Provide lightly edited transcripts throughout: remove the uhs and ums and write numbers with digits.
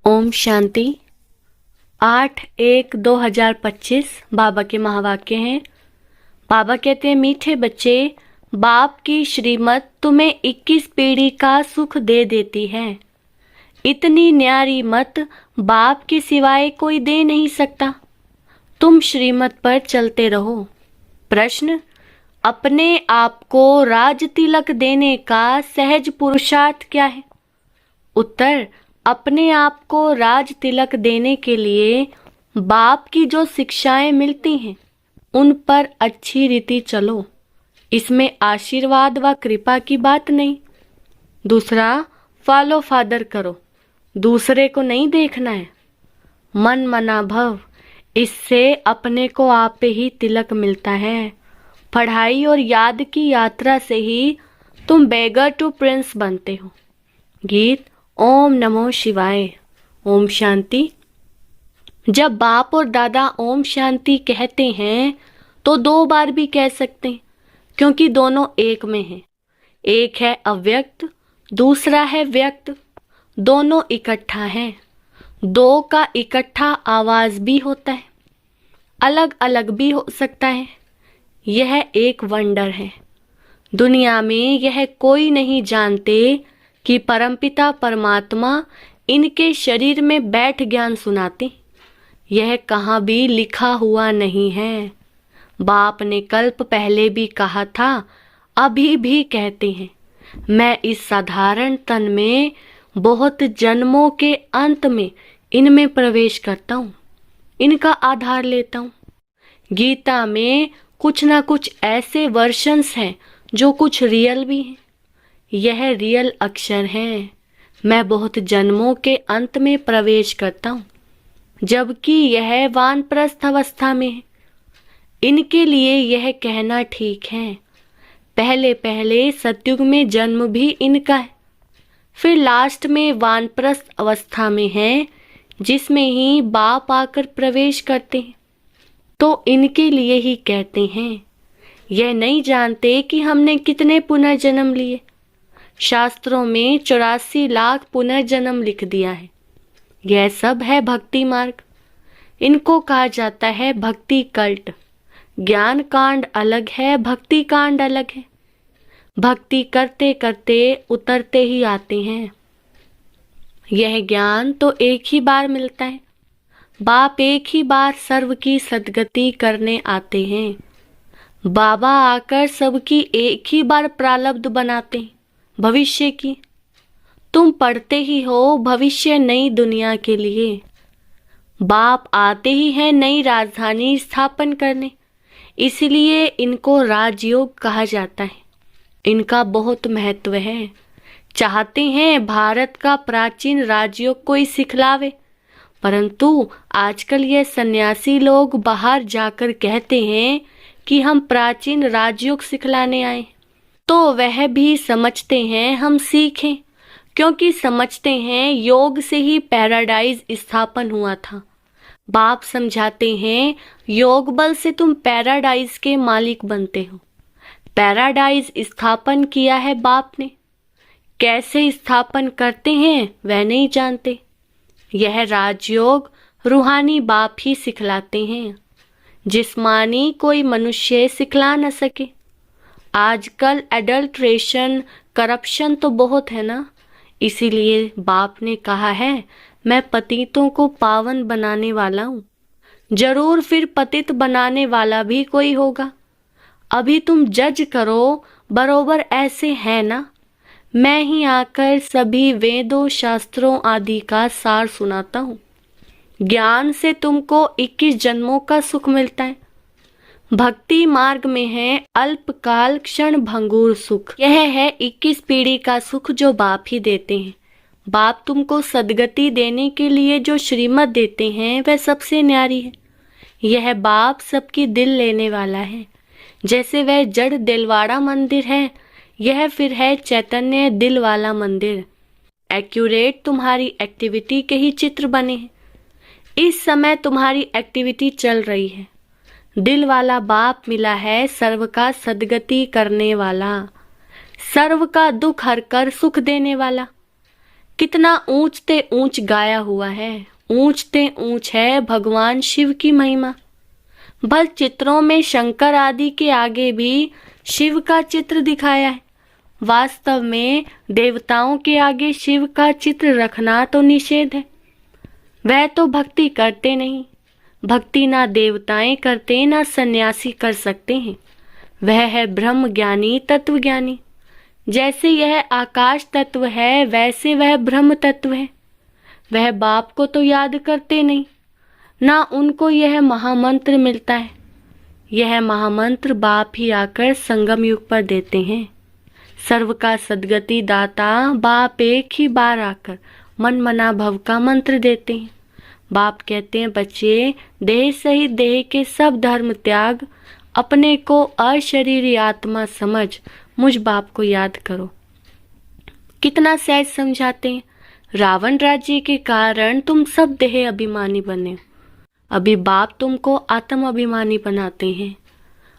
ओम शांति। 8/1/2025 बाबा के महावाक्य हैं। बाबा कहते हैं, मीठे बच्चे, बाप की श्रीमत तुम्हें 21 पीढ़ी का सुख दे देती है। इतनी न्यारी मत बाप के सिवाय कोई दे नहीं सकता। तुम श्रीमत पर चलते रहो। प्रश्न, अपने आप को राज तिलक देने का सहज पुरुषार्थ क्या है? उत्तर, अपने आप को राज तिलक देने के लिए बाप की जो शिक्षाएं मिलती हैं उन पर अच्छी रीति चलो। इसमें आशीर्वाद व कृपा की बात नहीं। दूसरा, फॉलो फादर करो, दूसरे को नहीं देखना है। मन मना भव, इससे अपने को आप पे ही तिलक मिलता है। पढ़ाई और याद की यात्रा से ही तुम बेगर टू प्रिंस बनते हो। गीत ओम नमो शिवाय। ओम शांति। जब बाप और दादा ओम शांति कहते हैं तो 2 बार भी कह सकते हैं, क्योंकि दोनों एक में हैं। एक है अव्यक्त, दूसरा है व्यक्त। दोनों इकट्ठा हैं। 2 का इकट्ठा आवाज भी होता है, अलग अलग भी हो सकता है। यह एक वंडर है। दुनिया में यह कोई नहीं जानते कि परमपिता परमात्मा इनके शरीर में बैठ ज्ञान सुनाते। यह कहाँ भी लिखा हुआ नहीं है। बाप ने कल्प पहले भी कहा था, अभी भी कहते हैं, मैं इस साधारण तन में बहुत जन्मों के अंत में इनमें प्रवेश करता हूँ, इनका आधार लेता हूँ। गीता में कुछ ना कुछ ऐसे वर्शंस हैं जो कुछ रियल भी हैं। यह रियल अक्षर है। मैं बहुत जन्मों के अंत में प्रवेश करता हूँ, जबकि यह वानप्रस्थ अवस्था में है। इनके लिए यह कहना ठीक है। पहले पहले सतयुग में जन्म भी इनका है, फिर लास्ट में वानप्रस्थ अवस्था में है, जिसमें ही बाप आकर प्रवेश करते हैं। तो इनके लिए ही कहते हैं। यह नहीं जानते कि हमने कितने पुनर्जन्म लिए। शास्त्रों में 84 लाख पुनर्जन्म लिख दिया है। यह सब है भक्ति मार्ग। इनको कहा जाता है भक्ति कल्ट। ज्ञान कांड अलग है, भक्ति कांड अलग है। भक्ति करते करते उतरते ही आते हैं। यह ज्ञान तो एक ही बार मिलता है। बाप एक ही बार सर्व की सद्गति करने आते हैं। बाबा आकर सबकी एक ही बार प्रारब्ध बनाते हैं, भविष्य की। तुम पढ़ते ही हो भविष्य नई दुनिया के लिए। बाप आते ही हैं नई राजधानी स्थापन करने, इसलिए इनको राजयोग कहा जाता है। इनका बहुत महत्व है। चाहते हैं भारत का प्राचीन राजयोग कोई सिखलावे, परंतु आजकल ये सन्यासी लोग बाहर जाकर कहते हैं कि हम प्राचीन राजयोग सिखलाने आए। तो वह भी समझते हैं हम सीखें, क्योंकि समझते हैं योग से ही पैराडाइज स्थापन हुआ था। बाप समझाते हैं योग बल से तुम पैराडाइज के मालिक बनते हो। पैराडाइज स्थापन किया है बाप ने। कैसे स्थापन करते हैं वह नहीं जानते। यह राजयोग रूहानी बाप ही सिखलाते हैं। जिस्मानी कोई मनुष्य सिखला न सके। आजकल एडल्ट्रेशन, करप्शन तो बहुत है ना, इसीलिए बाप ने कहा है मैं पतितों को पावन बनाने वाला हूँ। जरूर फिर पतित बनाने वाला भी कोई होगा। अभी तुम जज करो, बरोबर ऐसे है ना। मैं ही आकर सभी वेदों शास्त्रों आदि का सार सुनाता हूँ। ज्ञान से तुमको 21 जन्मों का सुख मिलता है। भक्ति मार्ग में है अल्पकाल क्षण भंगुर सुख। यह है 21 पीढ़ी का सुख जो बाप ही देते हैं। बाप तुमको सद्गति देने के लिए जो श्रीमत देते हैं वह सबसे न्यारी है। यह बाप सबकी दिल लेने वाला है। जैसे वह जड़ दिलवाड़ा मंदिर है, यह फिर है चैतन्य दिल वाला मंदिर। एक्यूरेट तुम्हारी एक्टिविटी के ही चित्र बने हैं। इस समय तुम्हारी एक्टिविटी चल रही है। दिल वाला बाप मिला है, सर्व का सद्गति करने वाला, सर्व का दुख हरकर सुख देने वाला। कितना ऊंचते ऊंच गाया हुआ है, ऊंचते ऊंच है भगवान शिव की महिमा। भल चित्रों में शंकर आदि के आगे भी शिव का चित्र दिखाया है। वास्तव में देवताओं के आगे शिव का चित्र रखना तो निषेध है। वह तो भक्ति करते नहीं। भक्ति ना देवताएं करते ना सन्यासी कर सकते हैं। वह है ब्रह्म ज्ञानी तत्व ज्ञानी। जैसे यह आकाश तत्व है वैसे वह ब्रह्म तत्व है। वह बाप को तो याद करते नहीं, ना उनको यह महामंत्र मिलता है। यह महामंत्र बाप ही आकर संगम युग पर देते हैं। सर्व का सद्गति दाता बाप एक ही बार आकर मन मना भव का मंत्र देते हैं। बाप कहते हैं, बच्चे देह सहित देह के सब धर्म त्याग, अपने को अशरीरी आत्मा समझ मुझ बाप को याद करो। कितना सहज समझाते हैं। रावण राज्य के कारण तुम सब देह अभिमानी बने हो। अभी बाप तुमको आत्म अभिमानी बनाते हैं।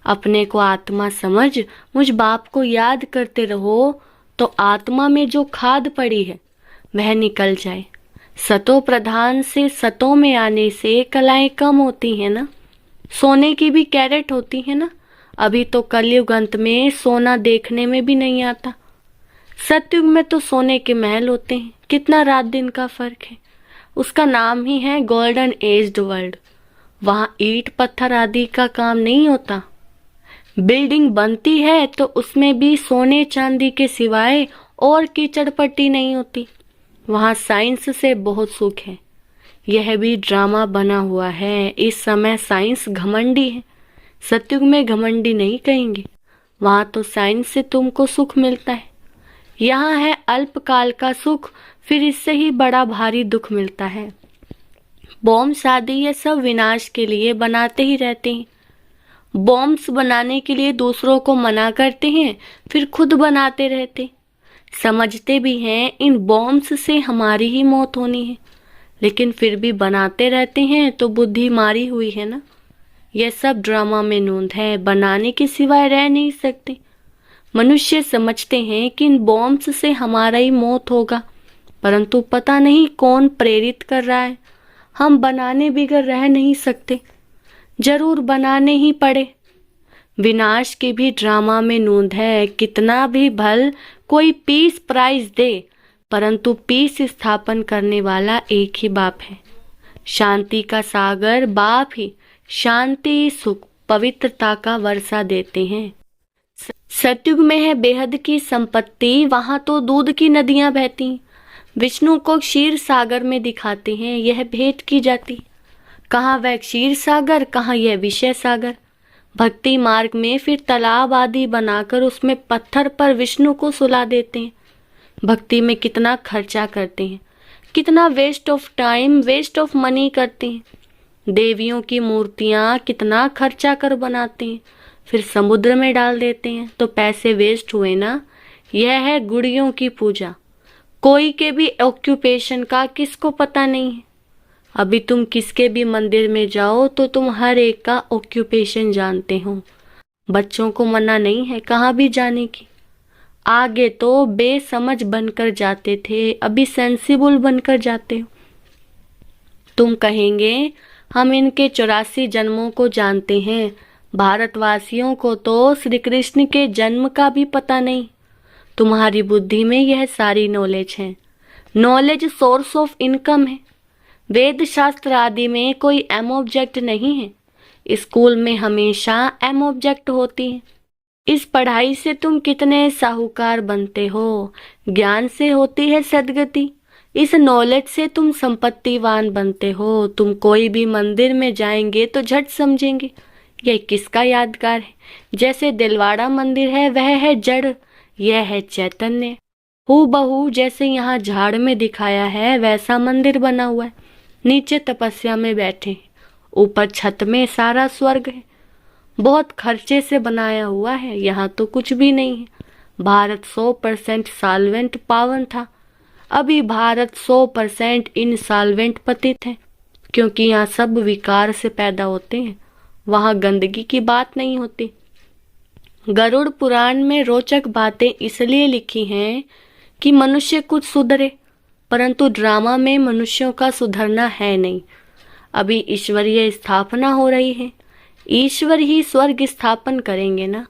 अपने को आत्मा समझ मुझ बाप को याद करते रहो तो आत्मा में जो खाद पड़ी है वह निकल जाए। सतो प्रधान से सतों में आने से कलाएं कम होती हैं ना। सोने की भी कैरेट होती है ना। अभी तो कलयुग अंत में सोना देखने में भी नहीं आता। सतयुग में तो सोने के महल होते हैं। कितना रात दिन का फर्क है। उसका नाम ही है गोल्डन एज्ड वर्ल्ड। वहाँ ईंट पत्थर आदि का काम नहीं होता। बिल्डिंग बनती है तो उसमें भी सोने चांदी के सिवाय और कीचड़ पट्टी नहीं होती। वहाँ साइंस से बहुत सुख है। यह भी ड्रामा बना हुआ है। इस समय साइंस घमंडी है। सतयुग में घमंडी नहीं कहेंगे। वहाँ तो साइंस से तुमको सुख मिलता है। यहाँ है अल्पकाल का सुख, फिर इससे ही बड़ा भारी दुख मिलता है। बॉम्ब शादी ये सब विनाश के लिए बनाते ही रहते हैं। बॉम्ब्स बनाने के लिए दूसरों को मना करते हैं, फिर खुद बनाते रहते। समझते भी हैं इन बॉम्ब्स से हमारी ही मौत होनी है, लेकिन फिर भी बनाते रहते हैं तो बुद्धि मारी हुई है ना। यह सब ड्रामा में नोंद है। बनाने के सिवाय रह नहीं सकते। मनुष्य समझते हैं कि इन बॉम्ब्स से हमारा ही मौत होगा, परंतु पता नहीं कौन प्रेरित कर रहा है। हम बनाने बिगर रह नहीं सकते, जरूर बनाने ही पड़े। विनाश की भी ड्रामा में नोंद है। कितना भी भल कोई पीस प्राइज दे, परंतु पीस स्थापन करने वाला एक ही बाप है। शांति का सागर बाप ही शांति सुख पवित्रता का वर्षा देते हैं। सतयुग में है बेहद की संपत्ति, वहां तो दूध की नदियां बहती। विष्णु को क्षीर सागर में दिखाते हैं, यह भेंट की जाती। कहाँ वह क्षीर सागर, कहाँ यह विषय सागर। भक्ति मार्ग में फिर तालाब आदि बनाकर उसमें पत्थर पर विष्णु को सुला देते हैं। भक्ति में कितना खर्चा करते हैं, कितना waste of time, waste of money करते हैं। देवियों की मूर्तियां कितना खर्चा कर बनाते हैं, फिर समुद्र में डाल देते हैं, तो पैसे वेस्ट हुए ना। यह है गुड़ियों की पूजा। कोई के भी ऑक्यूपेशन का किसको पता नहीं है। अभी तुम किसके भी मंदिर में जाओ तो तुम हर एक का ऑक्यूपेशन जानते हो। बच्चों को मना नहीं है कहाँ भी जाने की। आगे तो बेसमझ बनकर जाते थे, अभी सेंसिबल बनकर जाते हो। तुम कहेंगे हम इनके 84 जन्मों को जानते हैं। भारतवासियों को तो श्री कृष्ण के जन्म का भी पता नहीं। तुम्हारी बुद्धि में यह सारी नॉलेज है। नॉलेज सोर्स ऑफ इनकम है। वेद शास्त्र आदि में कोई एम ऑब्जेक्ट नहीं है। स्कूल में हमेशा एम ऑब्जेक्ट होती है। इस पढ़ाई से तुम कितने साहूकार बनते हो। ज्ञान से होती है सद्गति। इस नॉलेज से तुम संपत्तिवान बनते हो। तुम कोई भी मंदिर में जाएंगे तो झट समझेंगे यह किसका यादगार है। जैसे दिलवाड़ा मंदिर है वह है जड़, यह है चैतन्य। हूबहू जैसे यहाँ झाड़ में दिखाया है वैसा मंदिर बना हुआ है। नीचे तपस्या में बैठे हैं, ऊपर छत में सारा स्वर्ग है। बहुत खर्चे से बनाया हुआ है, यहाँ तो कुछ भी नहीं है। भारत 100% सॉल्वेंट पावन था, अभी भारत 100% इनसॉल्वेंट पतित है, क्योंकि यहाँ सब विकार से पैदा होते हैं। वहाँ गंदगी की बात नहीं होती। गरुड़ पुराण में रोचक बातें इसलिए लिखी हैं कि मनुष्य कुछ सुधरे। परंतु ड्रामा में मनुष्यों का सुधरना है नहीं। अभी ईश्वरीय स्थापना हो रही है, ईश्वर ही स्वर्ग स्थापन करेंगे ना,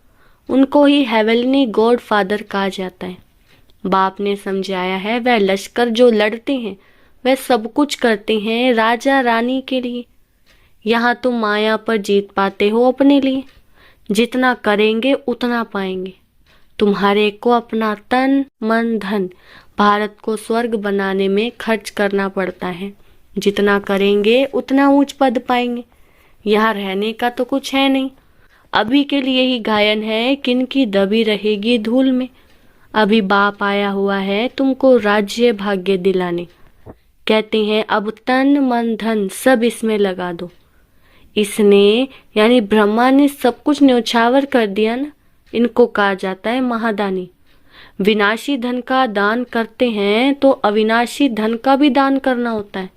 उनको ही हेवनली गॉड फादर कहा जाता है। बाप ने समझाया है, वह लश्कर जो लड़ते हैं वह सब कुछ करते हैं राजा रानी के लिए। यहाँ तुम माया पर जीत पाते हो अपने लिए, जितना करेंगे उतना पाएंगे। तुम्हारे को अपना तन मन धन भारत को स्वर्ग बनाने में खर्च करना पड़ता है। जितना करेंगे उतना ऊंच पद पाएंगे। यहाँ रहने का तो कुछ है नहीं। अभी के लिए ही गायन है, किनकी दबी रहेगी धूल में। अभी बाप आया हुआ है तुमको राज्य भाग्य दिलाने। कहते हैं अब तन मन धन सब इसमें लगा दो। इसने यानी ब्रह्मा ने सब कुछ न्यौछावर कर दिया ना, इनको कहा जाता है महादानी। विनाशी धन का दान करते हैं तो अविनाशी धन का भी दान करना होता है,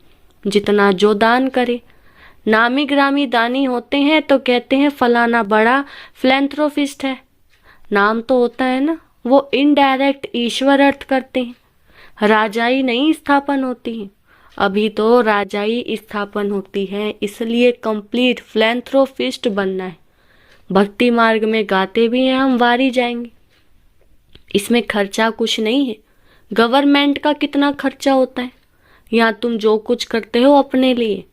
जितना जो दान करे। नामी ग्रामी दानी होते हैं तो कहते हैं फलाना बड़ा फिलैंथ्रोपिस्ट है, नाम तो होता है ना, वो इनडायरेक्ट ईश्वर अर्थ करते हैं। राजाई नहीं स्थापन होती है, अभी तो राजाई स्थापन होती है, इसलिए कंप्लीट फिलैंथ्रोपिस्ट बनना है। भक्ति मार्ग में गाते भी हैं हम वारी जाएंगे, इसमें खर्चा कुछ नहीं है। गवर्नमेंट का कितना खर्चा होता है, यहाँ तुम जो कुछ करते हो अपने लिए,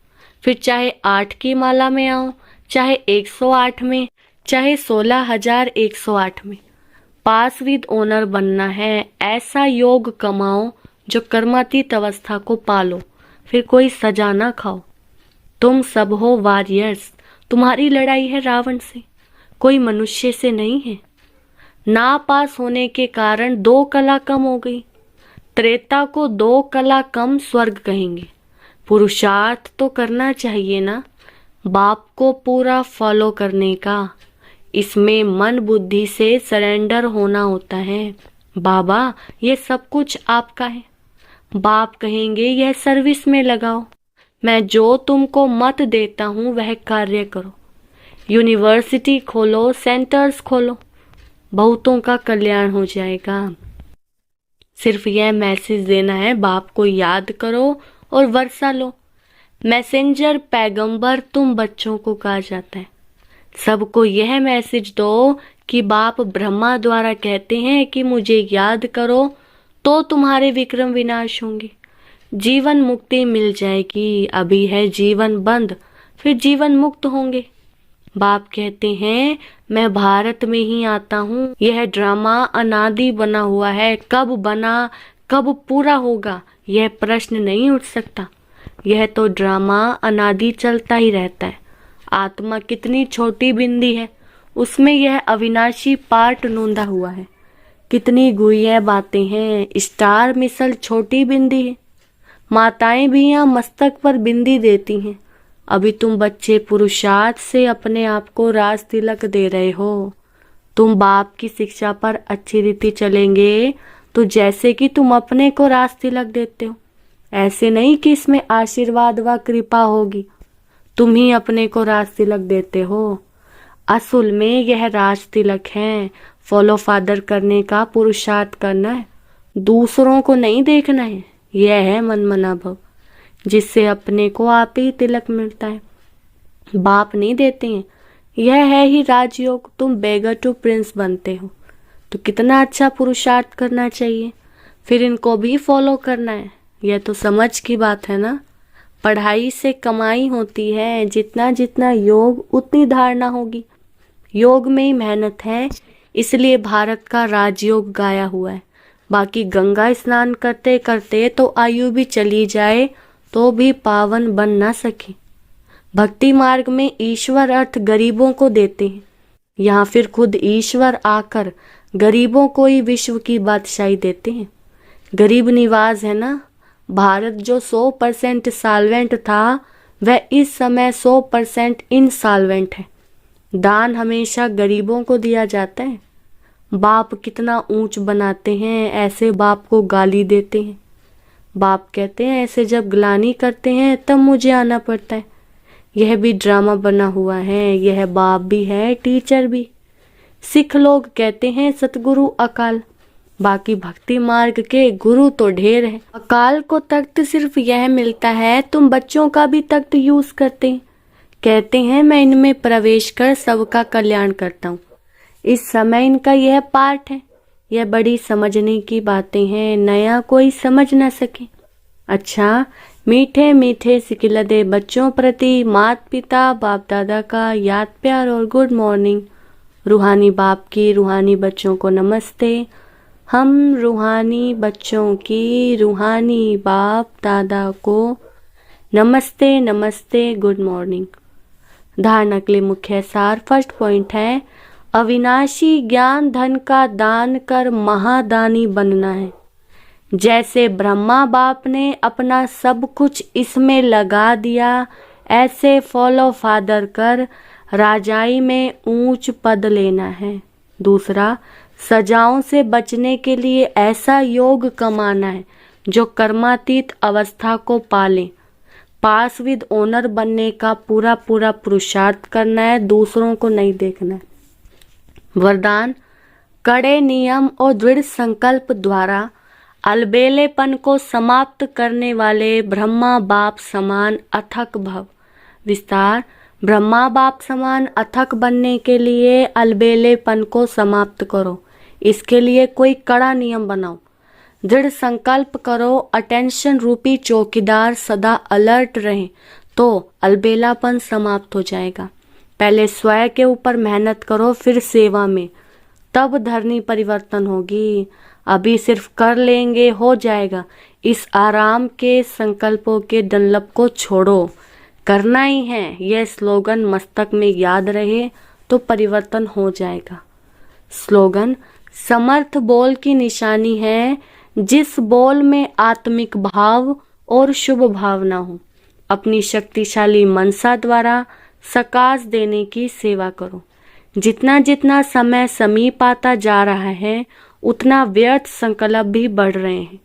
फिर चाहे 8 की माला में आओ, चाहे 108 में, चाहे 16,108 में, पास विद ऑनर बनना है। ऐसा योग कमाओ जो कर्मातीत अवस्था को पालो, फिर कोई सजा ना खाओ। तुम सब हो वॉरियर्स, तुम्हारी लड़ाई है रावण से, कोई मनुष्य से नहीं है। ना पास होने के कारण 2 कला कम हो गई। त्रेता को 2 कला कम स्वर्ग कहेंगे। पुरुषार्थ तो करना चाहिए ना, बाप को पूरा फॉलो करने का। इसमें मन बुद्धि से सरेंडर होना होता है। बाबा ये सब कुछ आपका है। बाप कहेंगे यह सर्विस में लगाओ, मैं जो तुमको मत देता हूँ वह कार्य करो। यूनिवर्सिटी खोलो, सेंटर्स खोलो, बहुतों का कल्याण हो जाएगा। सिर्फ यह मैसेज देना है, बाप को याद करो और वर्षा लो। मैसेंजर पैगंबर तुम बच्चों को कहा जाता है। सबको यह मैसेज दो कि बाप ब्रह्मा द्वारा कहते हैं कि मुझे याद करो तो तुम्हारे विक्रम विनाश होंगे, जीवन मुक्ति मिल जाएगी। अभी है जीवन बंद, फिर जीवन मुक्त होंगे। बाप कहते हैं मैं भारत में ही आता हूँ। यह ड्रामा अनादि बना हुआ है, कब बना कब पूरा होगा यह प्रश्न नहीं उठ सकता। यह तो ड्रामा अनादि चलता ही रहता है। आत्मा कितनी छोटी बिंदी है, उसमें यह अविनाशी पार्ट नोंदा हुआ है। कितनी गुइया बातें हैं, स्टार मिसल छोटी बिंदी है। माताएं भी यहाँ मस्तक पर बिंदी देती हैं। अभी तुम बच्चे पुरुषार्थ से अपने आप को राज तिलक दे रहे हो। तुम बाप की शिक्षा पर अच्छी रीति चलेंगे तो जैसे कि तुम अपने को राज तिलक देते हो, ऐसे नहीं कि इसमें आशीर्वाद व कृपा होगी, तुम ही अपने को राज तिलक देते हो। असल में यह राज तिलक है। फॉलो फादर करने का पुरुषार्थ करना है, दूसरों को नहीं देखना है। यह है मन मना भव, जिससे अपने को आप ही तिलक मिलता है, बाप नहीं देते हैं। यह है ही राजयोग, तुम बेगर टू प्रिंस बनते हो। तो कितना अच्छा पुरुषार्थ करना चाहिए, फिर इनको भी फॉलो करना है। यह तो समझ की बात है ना। पढ़ाई से कमाई होती है, जितना जितना योग उतनी धारणा होगी। योग में ही मेहनत है, इसलिए भारत का राजयोग गाया हुआ है। बाकी गंगा स्नान करते करते तो आयु भी चली जाए तो भी पावन बन ना सके। भक्ति मार्ग में ईश्वर अर्थ गरीबों को देते हैं, यहाँ फिर खुद ईश्वर आकर गरीबों को ही विश्व की बादशाही देते हैं। गरीब निवाज है ना। भारत जो 100% साल्वेंट था वह इस समय 100% इनसाल्वेंट है। दान हमेशा गरीबों को दिया जाता है। बाप कितना ऊंच बनाते हैं, ऐसे बाप को गाली देते हैं। बाप कहते हैं ऐसे जब ग्लानी करते हैं तब मुझे आना पड़ता है। यह भी ड्रामा बना हुआ है। यह बाप भी है, टीचर भी। सिख लोग कहते हैं सतगुरु अकाल, बाकी भक्ति मार्ग के गुरु तो ढेर है। अकाल को तख्त सिर्फ यह मिलता है, तुम बच्चों का भी तख्त यूज करते हैं। कहते हैं मैं इनमें प्रवेश कर सबका कल्याण करता हूँ। इस समय इनका यह पाठ है। यह बड़ी समझने की बातें हैं, नया कोई समझ न सके। अच्छा, मीठे मीठे सिकिलदे बच्चों प्रति माता पिता बाप दादा का याद प्यार और गुड मॉर्निंग। रूहानी बाप की रूहानी बच्चों को नमस्ते। हम रूहानी बच्चों की रूहानी बाप दादा को नमस्ते नमस्ते, गुड मॉर्निंग। धारणा के लिए मुख्य सार। फर्स्ट पॉइंट है, अविनाशी ज्ञान धन का दान कर महादानी बनना है। जैसे ब्रह्मा बाप ने अपना सब कुछ इसमें लगा दिया, ऐसे फॉलो फादर कर राजाई में ऊंच पद लेना है। दूसरा, सजाओं से बचने के लिए ऐसा योग कमाना है जो कर्मातीत अवस्था को पाले। पास विद ओनर बनने का पूरा पूरा पुरुषार्थ करना है, दूसरों को नहीं देखना है। वरदान, कड़े नियम और दृढ़ संकल्प द्वारा अलबेलेपन को समाप्त करने वाले ब्रह्मा बाप समान अथक भव। विस्तार, ब्रह्मा बाप समान अथक बनने के लिए अलबेलेपन को समाप्त करो। इसके लिए कोई कड़ा नियम बनाओ। दृढ़ संकल्प करो, अटेंशन रूपी चौकीदार सदा अलर्ट रहे तो अलबेलापन समाप्त हो जाएगा। पहले स्वयं के ऊपर मेहनत करो, फिर सेवा में, तब धरनी परिवर्तन होगी। अभी सिर्फ कर लेंगे हो जाएगा। इस आराम के संकल्पों के डंलप को छोड़ो, करना ही है। यह स्लोगन मस्तक में याद रहे तो परिवर्तन हो जाएगा। स्लोगन, समर्थ बोल की निशानी है जिस बोल में आत्मिक भाव और शुभ भावना हो। अपनी शक्तिशाली मनसा द्वारा सकाश देने की सेवा करो। जितना जितना समय समीप आता जा रहा है उतना व्यर्थ संकल्प भी बढ़ रहे हैं,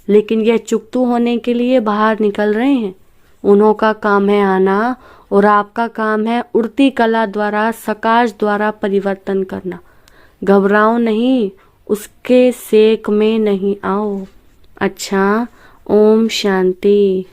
लेकिन यह चुकतू होने के लिए बाहर निकल रहे हैं। उन्हों का काम है आना और आपका काम है उड़ती कला द्वारा सकाश द्वारा परिवर्तन करना। घबराओ नहीं, उसके सेक में नहीं आओ। अच्छा, ओम शांति।